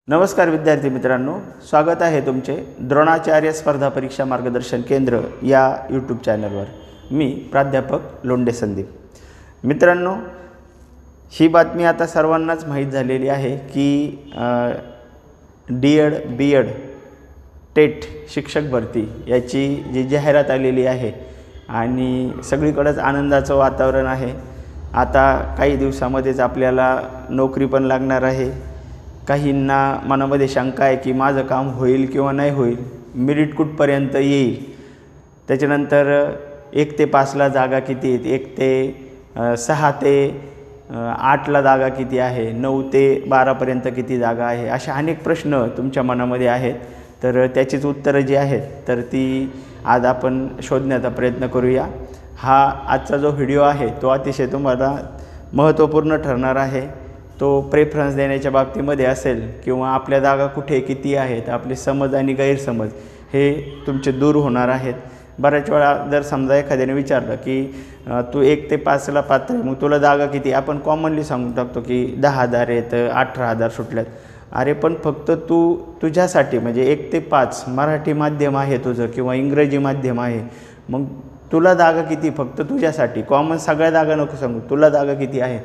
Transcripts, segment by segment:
नमस्कार विद्यार्थी मित्रांनो, स्वागत आहे तुमचे द्रोणाचार्य स्पर्धा परीक्षा मार्गदर्शन केंद्र या यूट्यूब चॅनलवर। मी प्राध्यापक लोंढे संदीप। मित्रांनो, ही बातमी आता सर्वांनाच माहीत झालेली आहे की डी.एड. बी.एड. टेट शिक्षक भरती याची जी जाहिरात आलेली आहे आणि सगळीकडेच आनंदाचं वातावरण आहे। आता काही दिवसामध्येच आपल्याला नोकरी पण लागणार आहे। काहींना मनामध्ये शंका आहे की माझं काम होईल किंवा नाही होईल, मेरिट कुठपर्यंत येईल, त्याच्यानंतर 1 ते 5ला जागा किती आहेत, 1 ते 6 ते 8ला जागा किती आहे, 9 ते 12पर्यंत किती जागा आहे, अशा अनेक प्रश्न तुमच्या मनामध्ये आहेत। तर त्याचीच उत्तरं जी आहेत तर ती आज आपण शोधण्याचा प्रयत्न करूया। हा आजचा जो व्हिडिओ आहे तो अतिशय तुम्हाला महत्त्वपूर्ण ठरणार आहे। तो प्रेफरन्स देण्याच्या बाबतीमध्ये असेल किंवा आपल्या जागा कुठे किती आहेत, आपले समज आणि गैरसमज हे तुमचे दूर होणार आहेत। बऱ्याच वेळा जर समजा एखाद्याने विचारलं की तू 1 ते 5ला पात्र आहे, मग तुला जागा किती, आपण कॉमनली सांगून टाकतो की 10,000 आहेत, 18,000 सुटल्यात। अरे पण फक्त तुझ्यासाठी म्हणजे 1 ते 5 मराठी माध्यम आहे तुझं किंवा इंग्रजी माध्यम आहे, मग तुला जागा किती, फक्त तुझ्यासाठी, कॉमन सगळ्या जागा नको सांगू, तुला जागा किती आहे।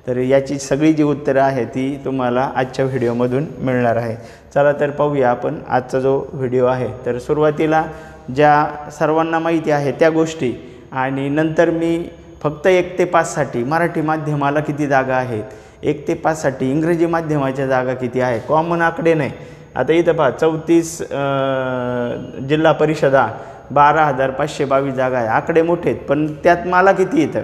तर याची सगळी जी उत्तरं आहे ती तुम्हाला आजच्या व्हिडिओमधून मिळणार आहे। चला तर पाहूया आपण आजचा जो व्हिडिओ आहे। तर सुरुवातीला ज्या सर्वांना माहिती आहे त्या गोष्टी आणि नंतर मी फक्त 1 ते 5साठी मराठी माध्यमाला किती जागा आहेत, 1 ते 5साठी इंग्रजी माध्यमाच्या जागा किती आहे, कॉमन आकडे नाही। आता इथं पहा 34 जिल्हा परिषदा 12,522 जागा आहे, आकडे मोठे आहेत, पण त्यात मला किती येतं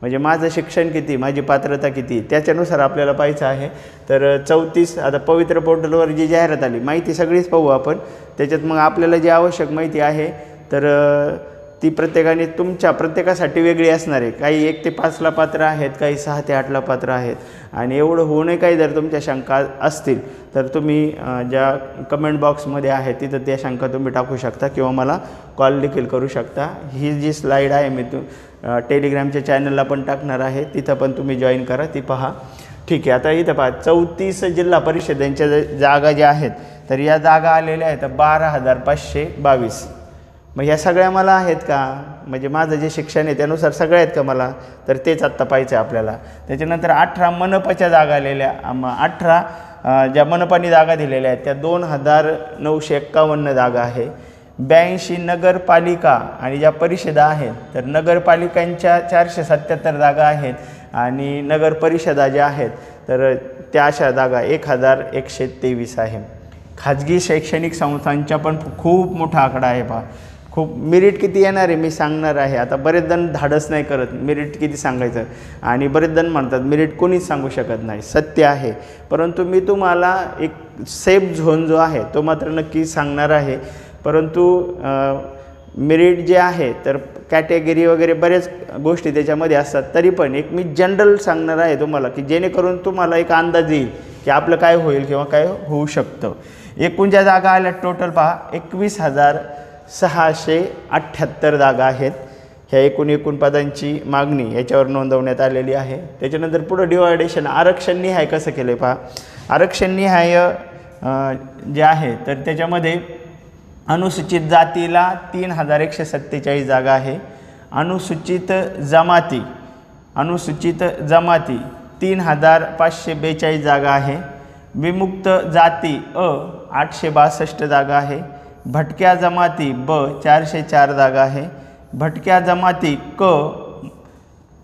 म्हणजे माझं शिक्षण किती, माझी पात्रता किती, त्याच्यानुसार आपल्याला पाहायचं आहे। तर 34 आता पवित्र पोर्टलवर जी जाहिरात आली, माहिती सगळीच पाहू आपण, त्याच्यात मग आपल्याला जी आवश्यक माहिती आहे तर ती प्रत्येकाने तुमच्या प्रत्येकासाठी वेगळी असणार आहे। काही 1 ते 5ला पात्र आहेत, काही 6 ते 8ला पात्र आहेत। आणि एवढं होऊ नये काही जर तुमच्या शंका असतील तर तुम्ही ज्या कमेंट बॉक्समध्ये आहे तिथं त्या शंका तुम्ही टाकू शकता किंवा मला कॉल देखील करू शकता। ही जी स्लाईड आहे मी टेलिग्रामच्या चॅनलला पण टाकणार आहे, तिथं पण तुम्ही जॉईन करा, ती पहा। ठीक आहे, आता इथं पहा 34 जिल्हा परिषदांच्या जागा ज्या आहेत तर या जागा आलेल्या आहेत 12,522। मग ह्या सगळ्या मला आहेत का, म्हणजे माझं जे शिक्षण आहे त्यानुसार सगळ्या आहेत का मला, तर तेच आत्ता पाहिजे आपल्याला। त्याच्यानंतर 18 मनपाच्या जागा आलेल्या, 18 ज्या मनपानी जागा दिलेल्या आहेत त्या 2,951 जागा आहे। 82 नगरपालिका आणि ज्या परिषदा आहेत तर नगरपालिकांच्या 477 जागा आहेत आणि नगर परिषदा ज्या आहेत तर त्या अशा जागा 1,123 आहे। खाजगी शैक्षणिक संस्थांच्या पण खूप मोठा आकडा आहे पहा। खूप मेरिट किती येणार आहे मी सांगणार आहे। आता बरेच जण धाडस नाही करत मेरिट किती सांगायचं, आणि बरेच जण म्हणतात मेरिट कोणीच सांगू शकत नाही, सत्य आहे। परंतु मी तुम्हाला एक सेफ झोन जो आहे तो मात्र नक्की सांगणार आहे। परंतु मेरिट जे आहे तर कॅटेगरी वगैरे बरेच गोष्टी त्याच्यामध्ये असतात, तरी पण एक मी जनरल सांगणार आहे तुम्हाला की जेणेकरून तुम्हाला एक अंदाज येईल की आपलं काय होईल किंवा काय होऊ शकतं। एकूण ज्या जागा आल्या टोटल पहा 21,678 जागा आहेत। ह्या एकूण पदांची मागणी याच्यावर नोंदवण्यात आलेली आहे। त्याच्यानंतर पुढं डिवायडेशन आरक्षण निहाय कसं केलं आहे पहा। आरक्षण निहाय जे आहे तर त्याच्यामध्ये अनुसूचित जातीला 3,147 जागा आहे। अनुसूचित जमाती 3,542 जागा आहे। विमुक्त जाती 862 जागा आहे। भटक्या जमाती 404 जागा आहे। भटक्या जमाती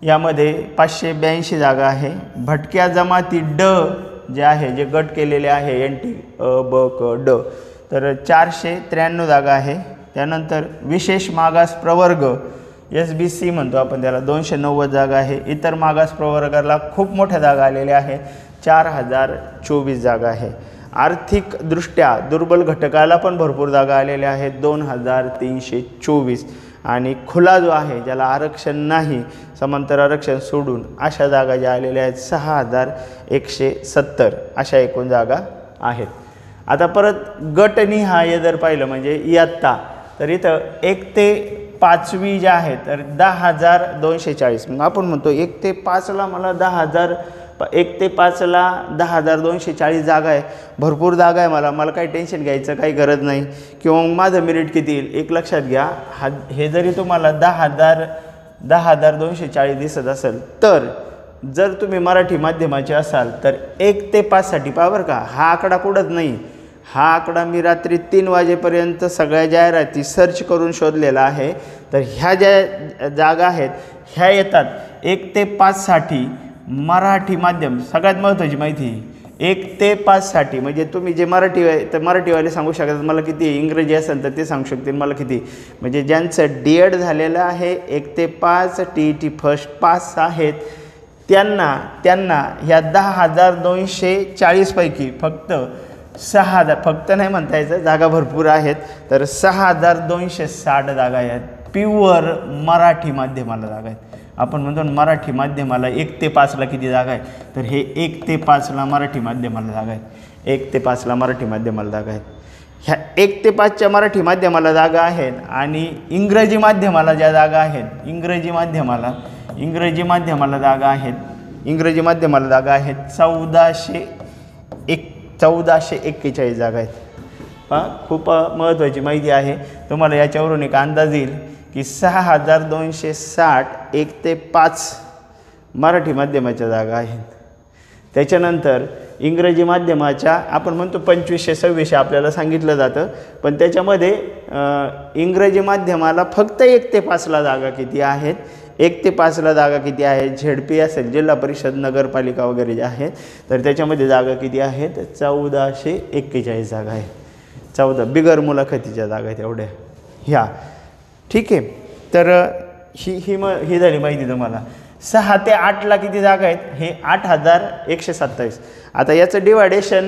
यामध्ये 582 जागा आहे। भटक्या जमाती जे आहे जे गट केलेले आहे NT ब क ड तर 493 जागा आहे। त्यानंतर विशेष मागास प्रवर्ग SBC म्हणतो आपण त्याला 290 जागा आहे। इतर मागास प्रवर्गाला खूप मोठ्या जागा आलेल्या आहे, 4,024 जागा आहे। आर्थिकदृष्ट्या दुर्बल घटकाला पण भरपूर जागा आलेल्या आहेत, 2,324। आणि खुला जो आहे ज्याला आरक्षण नाही, समांतर आरक्षण सोडून अशा जागा ज्या आलेल्या आहेत 6,170 अशा एकूण जागा आहेत। आता परत गटनिहाय जर पाहिलं म्हणजे इयत्ता तर इथं 1 ते 5वी जे आहे तर 10,240। मग आपण म्हणतो 1 ते 5ला मला 1 ते 5ला 10,240 जागा आहे, भरपूर जागा आहे. मला काही टेन्शन घ्यायचं काही गरज नाही. किंवा मग माझं मेरिट किती येईल एक लक्षात घ्या. हे जरी तुम्हाला 10,240 दिसत असेल, तर जर तुम्ही मराठी माध्यमाचे असाल तर 1 ते 5साठी पहा बरं का, हा आकडा कुठंच नाही. हा आकडा मी रात्री 3 वाजेपर्यंत सगळ्या जाहिराती सर्च करून शोधलेला आहे. तर ह्या ज्या जागा आहेत ह्या येतात 1 ते 5साठी मराठी माध्यम. सगळ्यात महत्त्वाची माहिती 1 ते 5साठी म्हणजे तुम्ही जे मराठीवाले सांगू शकतात मला किती, इंग्रजी असेल तर ते सांगू शकतील मला किती. म्हणजे ज्यांचं D.Ed झालेलं आहे 1 ते 5 TET फर्स्ट पास आहेत त्यांना ह्या 10,240 पैकी फक्त 6,000, फक्त नाही म्हणता यायचं, जागा भरपूर आहेत. तर 6,260 जागा आहेत प्युअर मराठी माध्यमाला जागा आहेत. आपण म्हणतो मराठी माध्यमाला 1 ते 5ला किती जागा आहे, तर हे 1 ते 5ला मराठी माध्यमाला जागा आहेत. 1 ते 5ला मराठी माध्यमाला जागा आहेत. ह्या 1 ते 5च्या मराठी माध्यमाला जागा आहेत. आणि इंग्रजी माध्यमाला ज्या जागा आहेत, इंग्रजी माध्यमाला जागा आहेत, 1441 जागा आहेत. खूप महत्त्वाची माहिती आहे. तुम्हाला याच्यावरून एक अंदाज येईल की 6,260 1 ते 5 मराठी माध्यमाच्या जागा आहेत. त्याच्यानंतर इंग्रजी माध्यमाच्या आपण म्हणतो 2500-2600 आपल्याला सांगितलं जातं, पण त्याच्यामध्ये इंग्रजी माध्यमाला फक्त 1 ते 5ला जागा किती आहेत, 1 ते 5ला जागा किती आहेत, ZP असेल जिल्हा परिषद नगरपालिका वगैरे जे आहेत, तर त्याच्यामध्ये जागा किती आहेत, 1441 जागा आहेत. 14 बिगर मुलाखतीच्या जागा आहेत एवढ्या ह्या. ठीक आहे. तर ही झाली माहिती तुम्हाला. 6 ते 8ला किती जागा आहेत, हे 8,127. आता याचं डिवायडेशन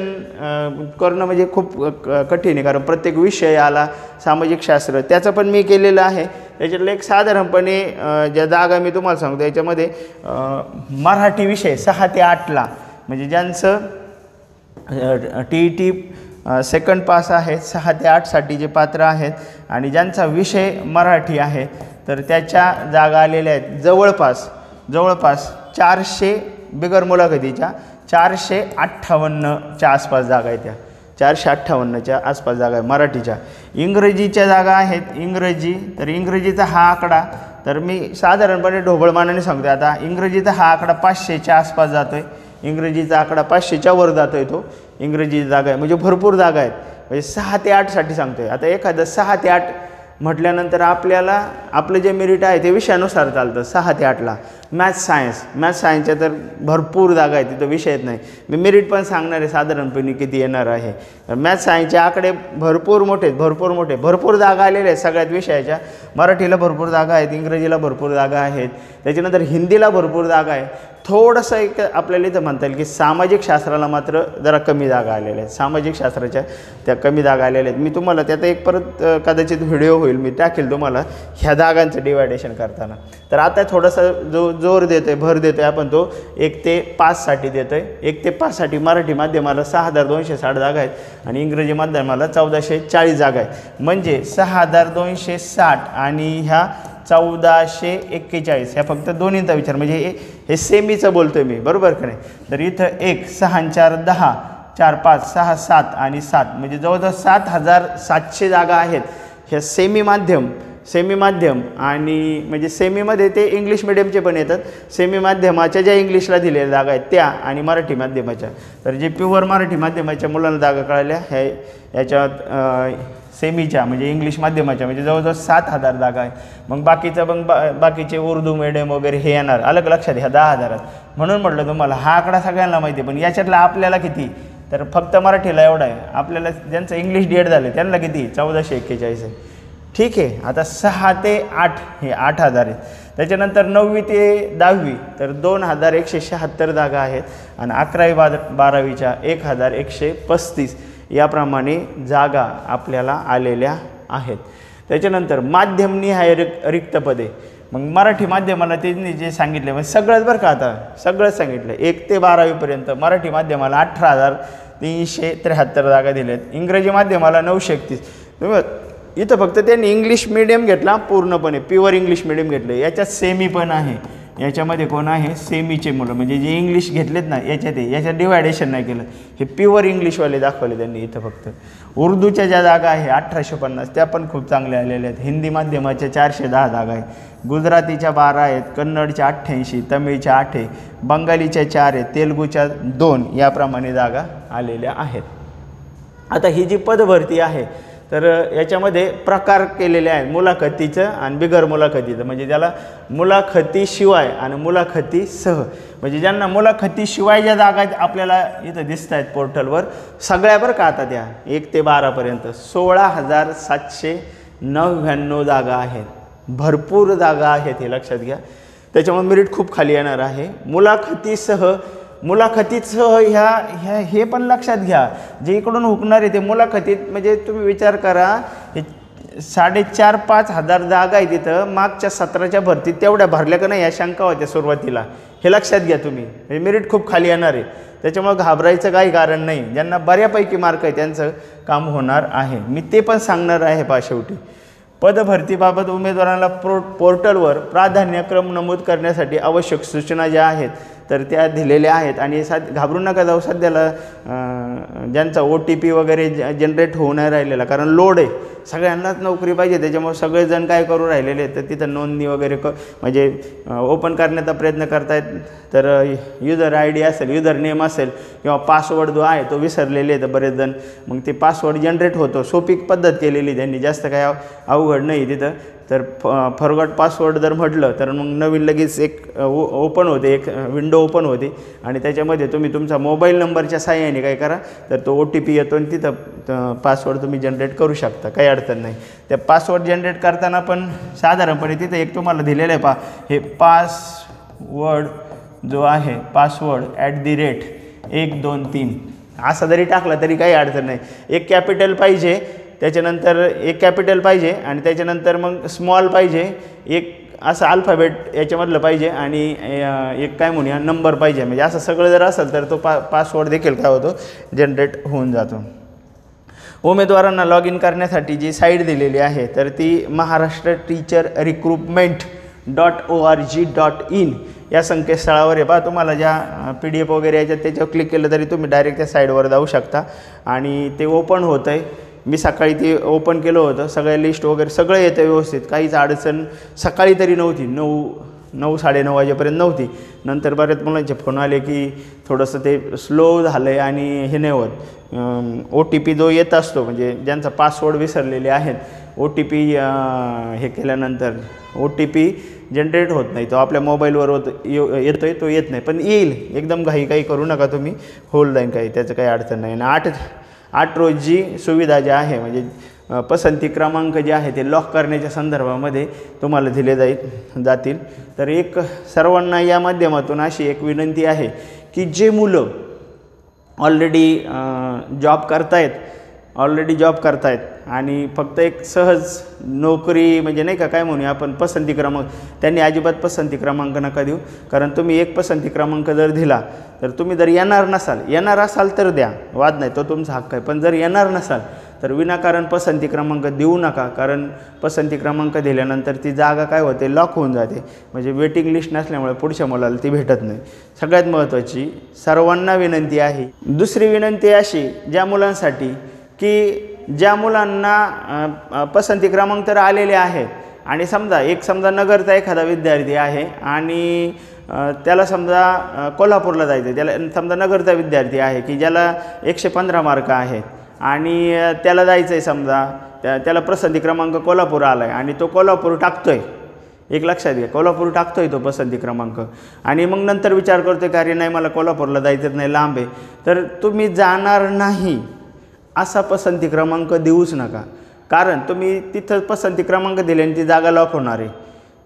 करणं म्हणजे खूप कठीण आहे, कारण प्रत्येक विषय आला सामाजिक शास्त्र त्याचं पण मी केलेलं आहे. त्याच्यातलं एक साधारणपणे ज्या जागा मी तुम्हाला सांगतो याच्यामध्ये मराठी विषय 6 ते 8ला म्हणजे ज्यांचं TET सेकंड पास आहेत 6 ते 8साठी जे पात्र आहेत आणि ज्यांचा विषय मराठी आहे तर त्याच्या जागा आलेल्या आहेत जवळपास 400 बिगर मुलाखतीच्या 458च्या आसपास जागा आहेत. त्या 458च्या आसपास जागा आहे मराठीच्या. इंग्रजीच्या जागा आहेत तर इंग्रजीचा हा आकडा तर मी साधारणपणे ढोबळमानाने सांगतो. आता इंग्रजीचा हा आकडा 500च्या आसपास जातो आहे. इंग्रजीचा आकडा 500च्या वर जातो आहे. तो इंग्रजी जागा आहे म्हणजे भरपूर जागा आहेत. म्हणजे 6 ते 8साठी सांगतो आहे. आता एखादं 6 ते 8 म्हटल्यानंतर आपल्याला आपलं जे मेरिट आहे ते विषयानुसार चालतं. 6 ते 8ला मॅथ्स सायन्सच्या तर भरपूर जागा आहेत, तिथं विषय येत नाही. मी मेरिट पण सांगणार आहे साधारणपणे किती येणार आहे. मॅथ्स सायन्सचे आकडे भरपूर भरपूर जागा आलेल्या आहेत सगळ्यात विषयाच्या. मराठीला भरपूर जागा आहेत, इंग्रजीला भरपूर जागा आहेत, त्याच्यानंतर हिंदीला भरपूर जागा आहे. थोडंसं एक आपल्याला इथं म्हणता येईल की सामाजिक शास्त्राला मात्र जरा कमी जागा आलेल्या आहेत. सामाजिक शास्त्राच्या त्या कमी जागा आलेल्या आहेत. मी तुम्हाला त्यात एक परत कदाचित व्हिडिओ होईल, मी टाकेल तुम्हाला ह्या जागांचं डिवायडेशन करताना. तर आता थोडासा जोर देतो आहे, भर देतो आहे आपण तो 1 ते 5साठी देतो आहे. 1 ते 5साठी मराठी माध्यमाला 6,260 जागा आहेत आणि इंग्रजी माध्यमाला 1,440 जागा आहेत. म्हणजे 6,260 आणि ह्या 1,441 ह्या फक्त दोन्हींचा विचार म्हणजे हे सेमीचं बोलतोय मी, बरोबर का नाही. तर इथं 1 6 4 10 4 5 6 7 आणि 7 म्हणजे जवळजवळ 7,700 जागा आहेत ह्या सेमी माध्यम. आणि म्हणजे सेमीमध्ये ते इंग्लिश मिडियमचे पण येतात. सेमी माध्यमाच्या ज्या इंग्लिशला दिलेल्या जागा आहेत त्या आणि मराठी माध्यमाच्या. तर जे प्युअर मराठी माध्यमाच्या मुलांना जागा कळाल्या याच्यात सेमीच्या म्हणजे इंग्लिश माध्यमाच्या म्हणजे जवळजवळ 7,000 जागा आहे. मग बाकीचे उर्दू मीडियम वगैरे हे येणार अलग लक्षात ह्या 10,000. म्हणून म्हटलं तुम्हाला हा आकडा सगळ्यांना माहिती आहे, पण याच्यातला आपल्याला किती, तर फक्त मराठीला एवढा आहे. आपल्याला ज्यांचं इंग्लिश D.Ed झालं त्यांना किती 1,441 आहे. ठीक आहे. आता 6 ते 8 हे 8,000 आहेत. त्याच्यानंतर 9वी ते 10वी तर 2,176 जागा आहेत आणि 11वी-12वीच्या 1,135 याप्रमाणे जागा आपल्याला आलेल्या आहेत. त्याच्यानंतर माध्यमनिहाय रिक्त पदे. मग मराठी माध्यमाला त्यांनी जे सांगितले म्हणजे सगळंच बरं का, आता सगळंच सांगितलं. 1 ते 12वीपर्यंत मराठी माध्यमाला 18,373 जागा दिल्या आहेत. इंग्रजी माध्यमाला 931. तुम्ही इथं फक्त त्यांनी इंग्लिश मिडियम घेतला पूर्णपणे, प्युअर इंग्लिश मिडियम घेतलं. याच्यात सेमी पण आहे. याच्यामध्ये कोण आहे सेमीचे मुलं, म्हणजे जे इंग्लिश घेतलेत ना याच्यात डिवायडेशन नाही केलं, हे प्युअर इंग्लिशवाले दाखवले त्यांनी इथं. फक्त उर्दूच्या ज्या जागा आहे 1850 त्या पण खूप चांगल्या आलेल्या आहेत. हिंदी माध्यमाच्या 410 जागा आहे, गुजरातीच्या 12 आहेत, कन्नडच्या 88, तमिळच्या 8 आहे, बंगालीच्या 4 आहेत, तेलुगूच्या 2 याप्रमाणे जागा आलेल्या आहेत. आता ही जी पदभरती आहे तर याच्यामध्ये प्रकार केलेले आहेत मुलाखतीचं आणि बिगर मुलाखतीचं, म्हणजे त्याला मुलाखतीशिवाय आणि मुलाखतीसह. म्हणजे ज्यांना मुलाखतीशिवाय ज्या जागा आपल्याला इथं दिसत आहेत पोर्टलवर सगळ्या बरं का, आता त्या 1 ते 12 पर्यंत 16,799 जागा आहेत. भरपूर जागा आहेत हे लक्षात घ्या. त्याच्यामुळे मेरिट खूप खाली येणार आहे. मुलाखतीसह ह्या हे पण लक्षात घ्या, जे इकडून हुकणार आहे ते मुलाखतीत. म्हणजे तुम्ही विचार करा, हे 4,500-5,000 जागा आहे तिथं. मागच्या 17च्या भरतीत तेवढ्या भरल्या का नाही या शंका होत्या सुरुवातीला, हे लक्षात घ्या तुम्ही. म्हणजे मेरिट खूप खाली येणार आहे, त्याच्यामुळे घाबरायचं काही कारण नाही. ज्यांना बऱ्यापैकी मार्क आहे त्यांचं काम होणार आहे. मी ते पण सांगणार आहे शेवटी. पदभरतीबाबत उमेदवारांना पोर्टलवर प्राधान्यक्रम नमूद करण्यासाठी आवश्यक सूचना ज्या आहेत तर त्या दिलेल्या आहेत. आणि घाबरू नका जाऊ, सध्याला ज्यांचा OTP वगैरे जनरेट होऊ नाही राहिलेला, कारण लोड आहे, सगळ्यांनाच नोकरी पाहिजे, त्याच्यामुळे सगळेजण काय करू राहिलेले आहेत तर तिथं नोंदणी वगैरे म्हणजे ओपन करण्याचा प्रयत्न करतायत. तर युजर ID असेल, युजर नेम असेल किंवा पासवर्ड जो आहे तो विसरलेले आहेत बरेच जण, मग ते पासवर्ड जनरेट होतो. सोपी पद्धत केलेली त्यांनी, जास्त काय अवघड नाही तिथं. तर फॉरगॉट पासवर्ड जर म्हटलं तर मग नवीन लगेच एक ओपन होते, एक विंडो ओपन होते आणि त्याच्यामध्ये तुम्ही तुमचा मोबाईल नंबरच्या साहाय्याने काय करा तर तो OTP येतो आणि तिथं पासवर्ड तुम्ही जनरेट करू शकता, काही अडचण नाही. त्या पासवर्ड जनरेट करताना पण साधारणपणे तिथं एक तुम्हाला दिलेलं आहे हे पासवर्ड जो आहे पासवर्ड @123 असा जरी टाकला तरी काही अडचण नाही. एक कॅपिटल पाहिजे, त्याच्यानंतर एक कॅपिटल पाहिजे आणि त्याच्यानंतर मग स्मॉल पाहिजे, एक असं अल्फाबेट याच्यामधलं पाहिजे आणि एक काय म्हणूया नंबर पाहिजे. म्हणजे असं सगळं जर असेल तर तो पासवर्ड देखील काय होतो जनरेट होऊन जातो. उमेदवारांना लॉग इन करण्यासाठी जी साईट दिलेली आहे तर ती महाराष्ट्र टीचर recruitment.org.in या संकेतस्थळावर आहे. पहा, तुम्हाला ज्या PDF वगैरे याच्यात त्याच्यावर क्लिक केलं तरी तुम्ही डायरेक्ट त्या साईडवर जाऊ शकता आणि ते ओपन होतं आहे. मी सकाळी ते ओपन केलं होतं, सगळ्या लिस्ट वगैरे सगळं येतं व्यवस्थित, काहीच अडचण सकाळी तरी नव्हती. 9-9:30 वाजेपर्यंत नव्हती. नंतर बरेच मुलांचे फोन आले की थोडंसं ते स्लो झालं आहे आणि हे नाही होत. OTP जो येत असतो, म्हणजे ज्यांचा पासवर्ड विसरलेले आहेत, OTP हे केल्यानंतर OTP जनरेट होत नाही, तो आपल्या मोबाईलवर येतो आहे, तो येत नाही, पण येईल. एकदम काही करू नका तुम्ही, होल जाईन काही, त्याचं काही अडचण नाही. आणि 8 रोजी सुविधा ज्या आहे म्हणजे पसंती क्रमांक जे आहे ते लॉक करण्याच्या संदर्भामध्ये तुम्हाला दिले जातील. तर एक सर्वांना या माध्यमातून अशी एक विनंती आहे की जे मुलं ऑलरेडी जॉब करतायत आणि फक्त एक सहज नोकरी म्हणजे नाही का काय म्हणूया आपण पसंती क्रमांक, त्यांनी अजिबात पसंती क्रमांक नका देऊ. कारण तुम्ही एक पसंती क्रमांक जर दिला तर तुम्ही जर येणार असाल तर द्या, वाद नाही, तो तुमचा हक्क आहे. पण जर येणार नसाल तर विनाकारण पसंती क्रमांक देऊ नका, कारण पसंती क्रमांक दिल्यानंतर ती जागा काय होते लॉक होऊन जाते, म्हणजे वेटिंग लिस्ट नसल्यामुळे पुढच्या मुलाला ती भेटत नाही. सगळ्यात महत्त्वाची सर्वांना विनंती आहे. दुसरी विनंती अशी ज्या मुलांसाठी की ज्या मुलांना पसंती क्रमांक तर आलेले आहेत आणि समजा नगरचा एखादा विद्यार्थी आहे आणि त्याला समजा कोल्हापूरला जायचं, त्याला समजा नगरचा विद्यार्थी आहे की ज्याला 115 मार्क आहेत आणि त्याला जायचं आहे, समजा त्याला पसंती क्रमांक कोल्हापूर आला आहे आणि तो कोल्हापूर टाकतोय, एक लक्षात घ्या, कोल्हापूर टाकतोय तो पसंती क्रमांक आणि मग नंतर विचार करतोय की अरे नाही मला कोल्हापूरला जायचंच नाही, लांब आहे, तर तुम्ही जाणार नाही असा पसंती क्रमांक देऊच नका. कारण तुम्ही तिथं पसंती क्रमांक दिल्याने ती जागा लॉक होणार आहे.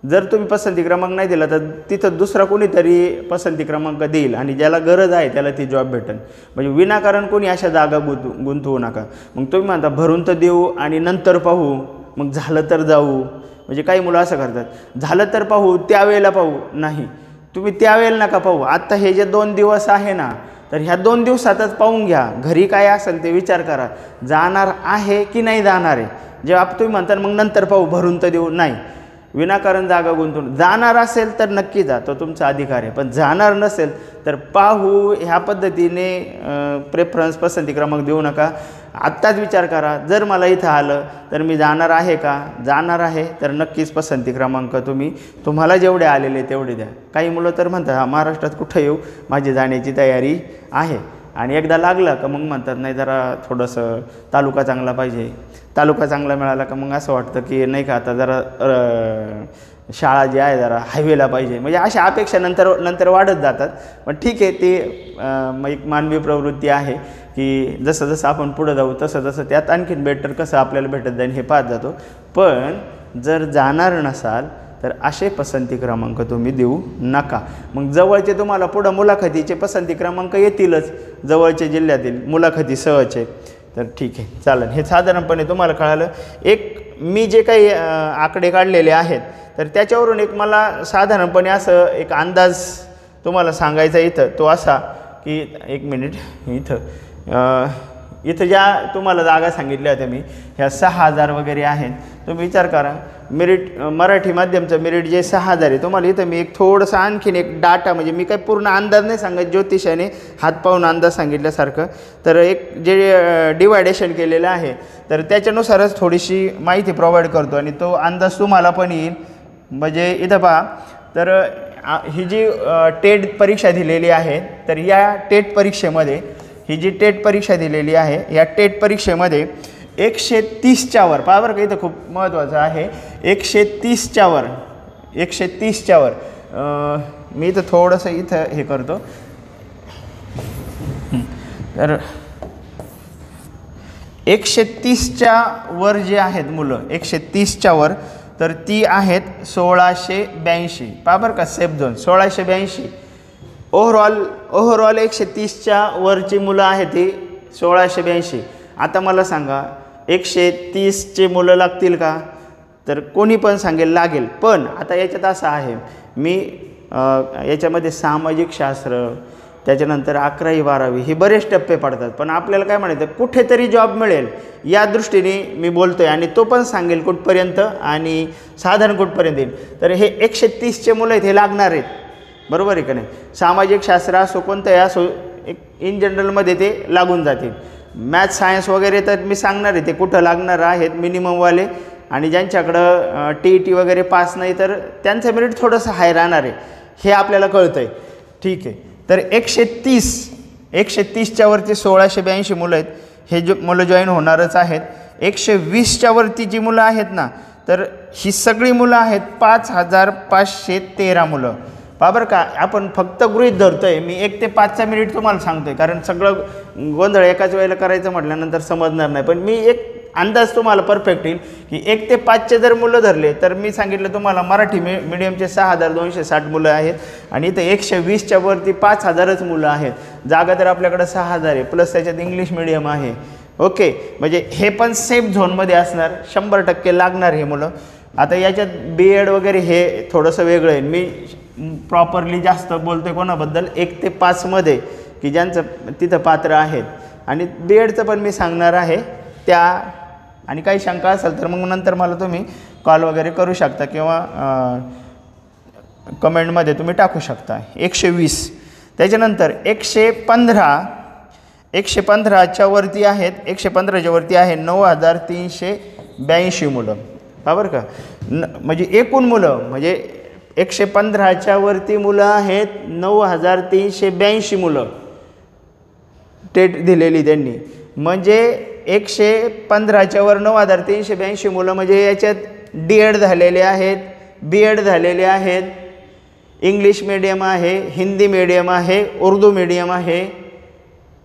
जर तुम्ही पसंती क्रमांक नाही दिला तर तिथं दुसरा कोणीतरी पसंती क्रमांक देईल आणि ज्याला गरज आहे त्याला ती जॉब भेटेल. म्हणजे विनाकारण कोणी अशा जागा गुंतवू नका. मग तुम्ही म्हणता भरून तर देऊ आणि नंतर पाहू, मग झालं तर जाऊ, म्हणजे काही मुलं असं करतात, झालं तर पाहू त्यावेळेला पाहू. नाही, तुम्ही त्यावेळेला नका पाहू. आत्ता हे जे 2 दिवस आहे ना, तर ह्या 2 दिवसातच पाहून घ्या. घरी काय असेल ते विचार करा, जाणार आहे की नाही जाणार आहे. जेव्हा तुम्ही म्हणता मग नंतर पाहू, भरून तर देऊ, नाही, विनाकारण जागा गुंतवून जाणार असेल तर नक्की जा, तो तुमचा अधिकार आहे. पण जाणार नसेल तर पाहू ह्या पद्धतीने प्रेफरन्स पसंती क्रमांक देऊ नका. आत्ताच विचार करा, जर मला इथं आलं तर मी जाणार आहे का? जाणार आहे तर नक्कीच पसंती क्रमांक तुम्हाला जेवढे आलेले तेवढे द्या. काही मुलं तर म्हणतात हा महाराष्ट्रात कुठं येऊ, माझी जाण्याची तयारी आहे. आणि एकदा लागलं का मग म्हणतात नाही जरा थोडंसं तालुका चांगला पाहिजे. तालुका चांगला मिळाला का मग असं वाटतं की नाही का आता जरा शाळा जी आहे जरा हायवेला पाहिजे. म्हणजे अशा अपेक्षा नंतर वाढत जातात. पण ठीक आहे, ते एक मानवी प्रवृत्ती आहे की जसं जसं आपण पुढं जाऊ तसं तसं त्यात आणखीन बेटर कसं आपल्याला भेटत जाईल हे पाहत जातो. पण जर जाणार नसाल तर असे पसंती क्रमांक तुम्ही देऊ नका. मग जवळचे तुम्हाला पुढं मुलाखतीचे पसंती क्रमांक येतीलच, जवळचे जिल्ह्यातील मुलाखती सहजचे. तर ठीक आहे, चालेल. हे साधारणपणे तुम्हाला कळालं. एक मी जे काही आकडे काढलेले आहेत तर त्याच्यावरून एक मला साधारणपणे असं एक अंदाज तुम्हाला सांगायचा इथं, तो असा की एक मिनिट, इथं ज्या तुम्हाला जागा सांगितल्या होत्या मी, ह्या 6,000 वगैरे आहेत. तुम्ही विचार करा, मेरिट मराठी माध्यमचं मेरिट जे 6,000 आहे, तुम्हाला इथं मी एक थोडंसं आणखीन एक डाटा, म्हणजे मी काही पूर्ण अंदाज नाही सांगत, ज्योतिषाने हात पाहून अंदाज सांगितल्यासारखं. तर एक जे डिवायडेशन केलेलं आहे तर त्याच्यानुसारच थोडीशी माहिती प्रोव्हाइड करतो आणि तो अंदाज तुम्हाला पण येईल. म्हणजे इथं पहा, तर ही जी टेट परीक्षा दिलेली आहे, तर या टेट परीक्षेमध्ये ही जी टेट परीक्षा दिलेली आहे, या टेट परीक्षेमध्ये 130च्या वर, पहा बरं का इथं खूप महत्त्वाचं आहे, 130च्या वर मी इथं थोडंसं इथं हे करतो. तर 130च्या वर जे आहेत मुलं, 130च्या वर, तर ती आहेत 1682. पहा बरं का, सेफ झोन 1682. ओव्हरऑल 130च्या वरची मुलं आहेत ती 1682. आता मला सांगा 130चे मुलं लागतील का? तर कोणी पण सांगेल लागेल. पण आता याच्यात असं आहे, मी याच्यामध्ये सामाजिक शास्त्र, त्याच्यानंतर 11वी 12वी हे बरेच टप्पे पडतात. पण आपल्याला काय म्हणायचं, कुठेतरी जॉब मिळेल या दृष्टीने मी बोलतो आहे आणि तो पण सांगेल कुठपर्यंत आणि साधारण कुठपर्यंत येईल. तर हे 130चे मुलं आहेत, हे लागणार आहेत, बरोबर आहे का नाही? सामाजिक शास्त्र असो कोणतंही असो, एक इन जनरलमध्ये ते लागून जातील. मॅथ्स सायन्स वगैरे तर मी सांगणार आहे ते कुठं लागणार आहेत, मिनिममवाले, आणि ज्यांच्याकडं TET वगैरे पास नाही तर त्यांचं मेरिट थोडंसं हाय राहणार आहे, हे आपल्याला कळतं आहे. ठीक आहे, तर 130च्या वरती 1682 मुलं आहेत, हे जो मुलं जॉईन होणारच आहेत. 120च्या वरती जी मुलं आहेत ना, तर ही सगळी मुलं आहेत 5513 मुलं. पहा बरं का, आपण फक्त गृहीत धरतो आहे, मी 1 ते 5चा मेरिट तुम्हाला सांगतो आहे, कारण सगळं गोंधळ एकाच वेळेला करायचं म्हटल्यानंतर समजणार नाही. पण मी एक अंदाज तुम्हाला परफेक्ट येईल की 1 ते 5चे जर मुलं धरले तर मी सांगितलं तुम्हाला मराठी मीडियमचे 6260 मुलं आहेत आणि इथं 120च्या वरती 5000च मुलं आहेत. जागा तर आपल्याकडं 6000 आहे, प्लस त्याच्यात इंग्लिश मिडियम आहे. ओके, म्हणजे हे पण सेफ झोनमध्ये असणार, 100% लागणार हे मुलं. आता याच्यात BEd वगैरे हे थोडंसं वेगळं आहे. मी प्रॉपरली जास्त बोलतो आहे कोणाबद्दल, 1 ते 5मध्ये की ज्यांचं तिथं पात्र आहेत, आणि BEdचं पण मी सांगणार आहे त्या. आणि काही शंका असेल तर मग नंतर मला तुम्ही कॉल वगैरे करू शकता किंवा कमेंटमध्ये तुम्ही टाकू शकता. 120, त्याच्यानंतर 115च्या वरती आहेत, 115च्या वरती आहे 9382 मुलं. बरोबर का, म्हणजे एकूण मुलं, म्हणजे 115च्या वरती मुलं आहेत 9382 मुलं टेट दिलेली त्यांनी. म्हणजे 115च्या वर 9382 मुलं, म्हणजे याच्यात DEd झालेले आहेत, BEd झालेले आहेत, इंग्लिश मीडियम आहे, हिंदी मीडियम आहे, उर्दू मीडियम आहे,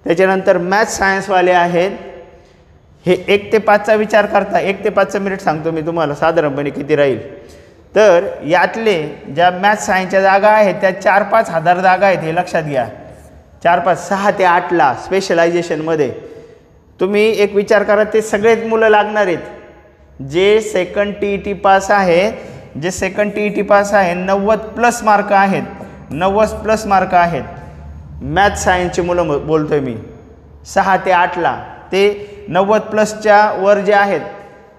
त्याच्यानंतर मॅथ्स सायन्सवाले आहेत. हे 1 ते 5चा विचार करता, 1 ते 5चं मेरिट सांगतो मी तुम्हाला साधारणपणे किती राहील. तर यातले ज्या मॅथ्स सायन्सच्या जागा आहेत त्या 4-5 हजार जागा आहेत, हे लक्षात घ्या. 4-5, 6 ते 8ला स्पेशलायझेशनमध्ये. तुम्ही एक विचार करा, ते सगळेच मुलं लागणार आहेत जे सेकंड TET पास आहे, जे सेकंड TET पास आहे, 90+ मार्क आहेत, 90+ मार्क आहेत. मॅथ्स सायन्सची मुलं बोलतोय मी, 6 ते 8ला ते 90+च्या वर जे आहेत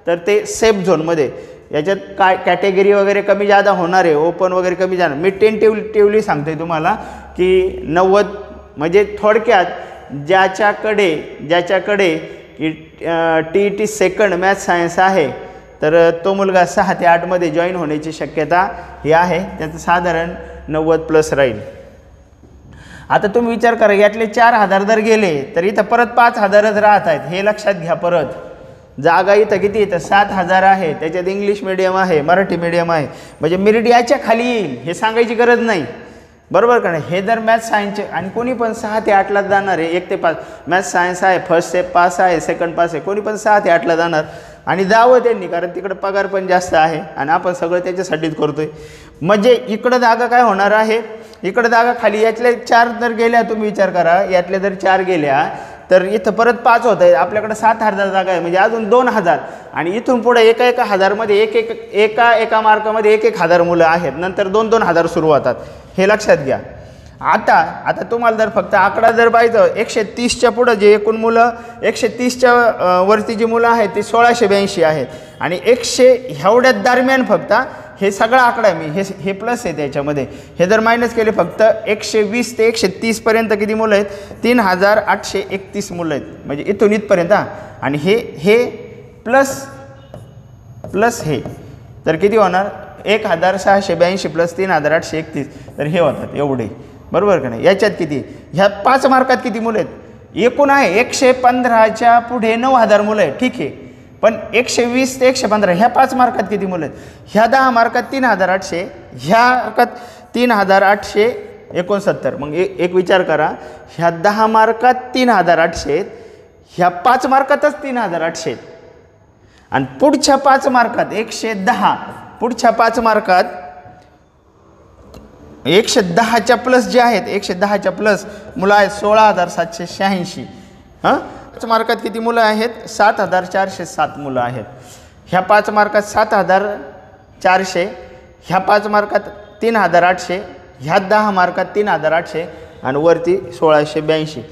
तर ते सेफ झोनमध्ये. याच्यात काय कॅटेगरी वगैरे कमी जादा होणार आहे, ओपन वगैरे कमी जाणार. मी टेंटेटिव्हली सांगतोय तुम्हाला की 90 म्हणजे थोडक्यात ज्याच्याकडे TET सेकंड मॅथ्स सायन्स आहे तर तो मुलगा 6 ते 8 मध्ये जॉईन होण्याची शक्यता ही आहे. त्याचं साधारण 90+ राहील. आता तुम्ही विचार करा, यातले 4000 जर गेले तर इथं परत 5000च राहत आहेत. हे लक्षात घ्या. परत जागा इथं किती इथं 7000 आहे. त्याच्यात इंग्लिश मिडियम आहे, मराठी मिडियम आहे, म्हणजे मेरिट याच्या खाली येईल हे सांगायची गरज नाही, बरोबर का नाही. हे जर मॅथ्स सायन्सचे आणि कोणी पण 6 ते 8ला जाणार आहे. 1 ते 5 मॅथ्स सायन्स आहे, फर्स्ट स्टेप पास आहे, सेकंड पास आहे, कोणी पण 6 ते 8ला जाणार आणि जावं त्यांनी, कारण तिकडे पगार पण जास्त आहे आणि आपण सगळं त्याच्यासाठीच करतोय. म्हणजे इकडं जागा काय होणार आहे, इकडं जागा खाली. यातले 4 जर गेल्या, तुम्ही विचार करा, यातले जर 4 गेल्या तर इथं परत 5 होत आहे. आपल्याकडे 7000 जागा आहे, म्हणजे अजून 2000 आणि इथून पुढे एका हजारमध्ये एका मार्कामध्ये 1,000 मुलं आहेत. नंतर 2,000 सुरू होतात. हे लक्षात घ्या. आता तुम्हाला जर फक्त आकडा जर पाहिजे 130च्या पुढं जे एकूण मुलं 130च्या वरती जी मुलं आहेत ती 1682 आहेत आणि 100 एवढ्या दरम्यान फक्त हे सगळा आकडा आहे. मी हे प्लस आहे त्याच्यामध्ये. हे जर मायनस केले फक्त 120 ते 130 पर्यंत किती मुलं आहेत, 3831 मुलं आहेत. म्हणजे इथून इथपर्यंत. आणि हे प्लस हे तर किती होणार, 1682 + 3831 तर हे होतात एवढे, बरोबर का नाही. याच्यात किती, ह्या 5 मार्कात किती मुलं आहेत, एकूण आहे 115च्या पुढे 9000 मुलं आहेत, ठीक आहे. पण 120 ते 115 ह्या 5 मार्कात किती मुलं आहेत, ह्या 10 मार्कात 3800, ह्या मार्कात 3869. मग एक विचार करा, ह्या 10 मार्कात 3800, ह्या 5 मार्कातच 3800 आणि पुढच्या 5 मार्कात 110, पुढच्या 5 मार्कात 110च्या प्लस जे आहेत, 110च्या प्लस मुलं आहेत 16786. हां, 5 मार्कात किती मुलं आहेत, 7407 मुलं आहेत. ह्या 5 मार्कात 7400, ह्या 5 मार्कात 3800, ह्या 10 मार्कात 3800 आणि वरती 1682.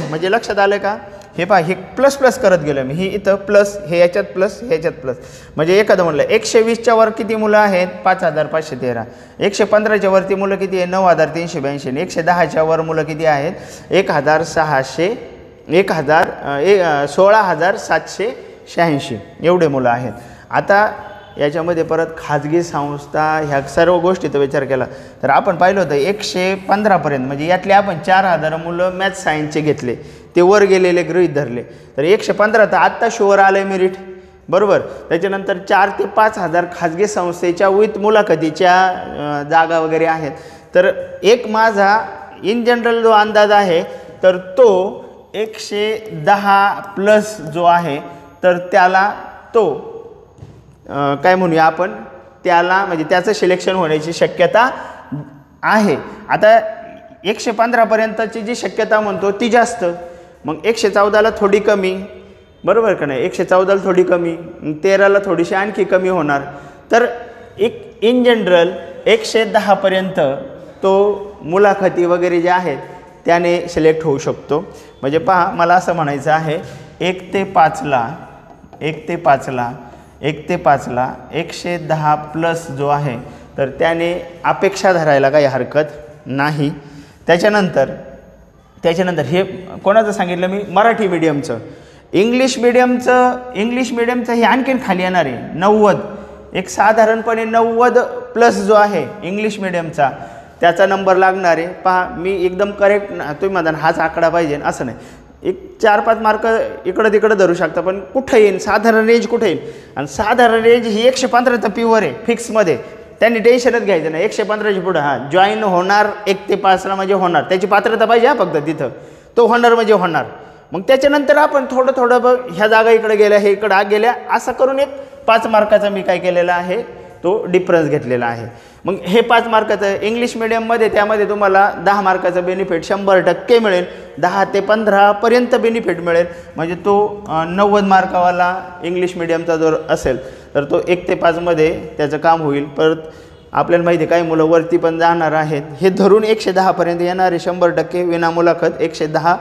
म्हणजे लक्षात आलं का. हे पहा, हे प्लस करत गेलं मी. ही इथं प्लस, हे याच्यात प्लस, हे याच्यात प्लस. म्हणजे एखादं म्हणलं 120च्या वर किती मुलं आहेत, 5513. 115च्या वरती मुलं किती आहे, 9382. 110च्या वर मुलं किती आहेत, 16786 एवढे मुलं आहेत. आता याच्यामध्ये परत खाजगी संस्था ह्या सर्व गोष्टीचा विचार केला तर आपण पाहिलं होतं 115पर्यंत, म्हणजे यातले आपण 4000 मुलं मॅथ्स सायन्सचे घेतले, ते वर गेलेले गृहीत धरले तर 115 तर आत्ता शुअर आलं आहे मेरिट, बरोबर. त्याच्यानंतर 4 ते 5000 खाजगी संस्थेच्या विथ मुलाखतीच्या जागा वगैरे आहेत. तर एक माझा इन जनरल जो अंदाज आहे तर तो 110+ जो आहे तर त्याला तो काय म्हणूया आपण, त्याला म्हणजे त्याचं सिलेक्शन होण्याची शक्यता आहे. आता 115पर्यंतची जी शक्यता म्हणतो ती जास्त, मग 114ला थोडी कमी, बरोबर का नाही. 114ला थोडी कमी, 13ला थोडीशी आणखी कमी होणार. तर एक इन जनरल 110पर्यंत तो मुलाखती वगैरे जे आहेत त्याने सिलेक्ट होऊ शकतो. म्हणजे पहा, मला असं म्हणायचं आहे 1 ते 5ला 110+ जो आहे तर त्याने अपेक्षा धरायला काही हरकत नाही. त्याच्यानंतर हे कोणाचं सांगितलं मी, मराठी मीडियमचं. इंग्लिश मीडियमचं हे आणखीन खाली येणार आहे 90. एक साधारणपणे 90+ जो आहे इंग्लिश मीडियमचा त्याचा नंबर लागणार आहे. पहा, मी एकदम करेक्ट, तुम्ही म्हणता हाच आकडा पाहिजे असं नाही, एक 4-5 मार्क इकडं तिकडं धरू शकता, पण कुठं येईल साधारण रेंज कुठे येईल. आणि साधारण रेंज ही 115चं प्युअर आहे फिक्समध्ये, त्यांनी टेन्शनच घ्यायचं नाही. 115च्या पुढं हां जॉईन होणार 1 ते 5ला म्हणजे होणार, त्याची पात्रता पाहिजे हां फक्त तिथं, तो होणार म्हणजे होणार. मग त्याच्यानंतर आपण थोडं ह्या जागा इकडे गेल्या, हे इकडं गेल्या, असं करून एक 5 मार्काचा मी काय केलेला आहे तो डिफरन्स घेतलेला आहे. मग हे 5 मार्काचं इंग्लिश मिडियममध्ये, त्यामध्ये तुम्हाला 10 मार्काचं बेनिफिट 100% मिळेल. 10 ते 15पर्यंत बेनिफिट मिळेल. म्हणजे तो 90 मार्कावाला इंग्लिश मिडियमचा जर असेल तर तो 1 ते 5मध्ये त्याचं काम होईल. परत आपल्याला माहिती आहे काही मुलं वरती पण जाणार आहेत. हे धरून 110पर्यंत येणारे 100% विना मुलाखत 110.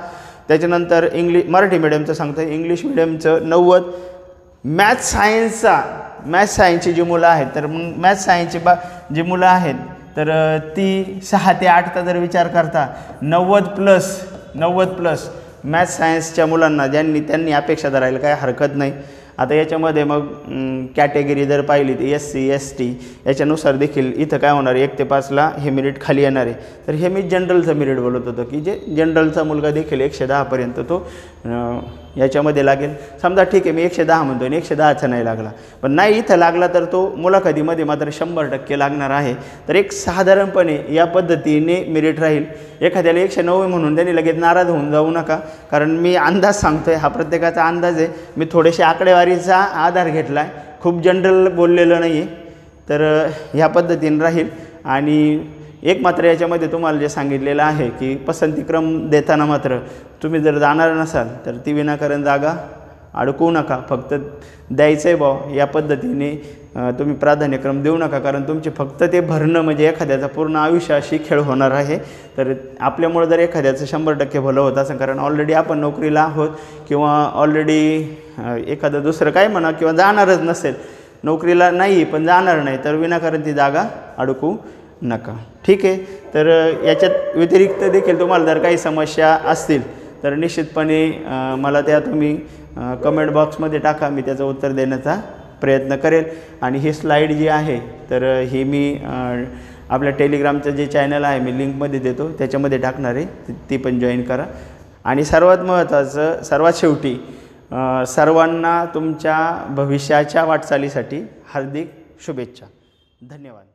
त्याच्यानंतर मराठी मिडियमचं सांगतं, इंग्लिश मिडियमचं 90. मॅथ्स सायन्सचा मॅथ्स सायन्सची जी मुलं आहेत तर मग मॅथ्स सायन्सची जी मुलं आहेत तर ती 6 ते 8चा जर विचार करता 90+ मॅथ्स सायन्सच्या मुलांना त्यांनी अपेक्षा धरायला काय हरकत नाही। आता याच्यामध्ये मग कॅटेगरी जर पाहिली तर SC ST याच्यानुसार देखील इथं काय होणार 1 ते 5ला हे मेरिट खाली येणार आहे। तर हे मी जनरलचं मेरिट बोलत होतो की जे जनरलचा मुलगा देखील 110 पर्यंत तो याच्यामध्ये लागेल। समजा ठीक आहे मी 110 म्हणतो आणि 110चा नाही लागला, पण नाही इथं लागला तर तो मुलाखतीमध्ये मात्र 100% लागणार आहे। तर एक साधारणपणे या पद्धतीने मेरिट राहील। एखाद्याला 190 म्हणून त्यांनी लगेच नाराज होऊन जाऊ नका, कारण मी अंदाज सांगतोय, हा प्रत्येकाचा अंदाज आहे। मी थोडेसे आकडेवारीचा आधार घेतला आहे, खूप जनरल बोललेलं नाही आहे। तर ह्या पद्धतीने राहील। आणि एक मात्र याच्यामध्ये तुम्हाला जे सांगितलेलं आहे की पसंतीक्रम देताना मात्र तुम्ही जर जाणार नसाल तर ती विनाकारण जागा अडकवू नका, फक्त द्यायचं आहे भाव या पद्धतीने तुम्ही प्राधान्यक्रम देऊ नका, कारण तुमचे फक्त ते भरणं म्हणजे एखाद्याचा पूर्ण आयुष्य अशी खेळ होणार आहे। तर आपल्यामुळे जर एखाद्याचं 100% भलं होत असेल, कारण ऑलरेडी आपण नोकरीला आहोत किंवा ऑलरेडी एखादं दुसरं काय म्हणा किंवा जाणारच नसेल नोकरीला नाही पण जाणार नाही, तर विनाकारण ती जागा अडकू नका। ठीक आहे। तर याच्यात व्यतिरिक्त देखील तुम्हाला जर काही समस्या असतील तर निश्चितपणे मला त्या तुम्ही कमेंट बॉक्समध्ये टाका, मी त्याचं उत्तर देण्याचा प्रयत्न करेल। आणि ही स्लाईड जी आहे तर ही मी आपल्या टेलिग्रामचं जे चॅनल आहे मी लिंकमध्ये देतो, त्याच्यामध्ये टाकणार आहे, ती पण जॉईन करा। आणि सर्वात महत्त्वाचं, सर्वात शेवटी सर्वांना तुमच्या भविष्याच्या वाटचालीसाठी हार्दिक शुभेच्छा। धन्यवाद।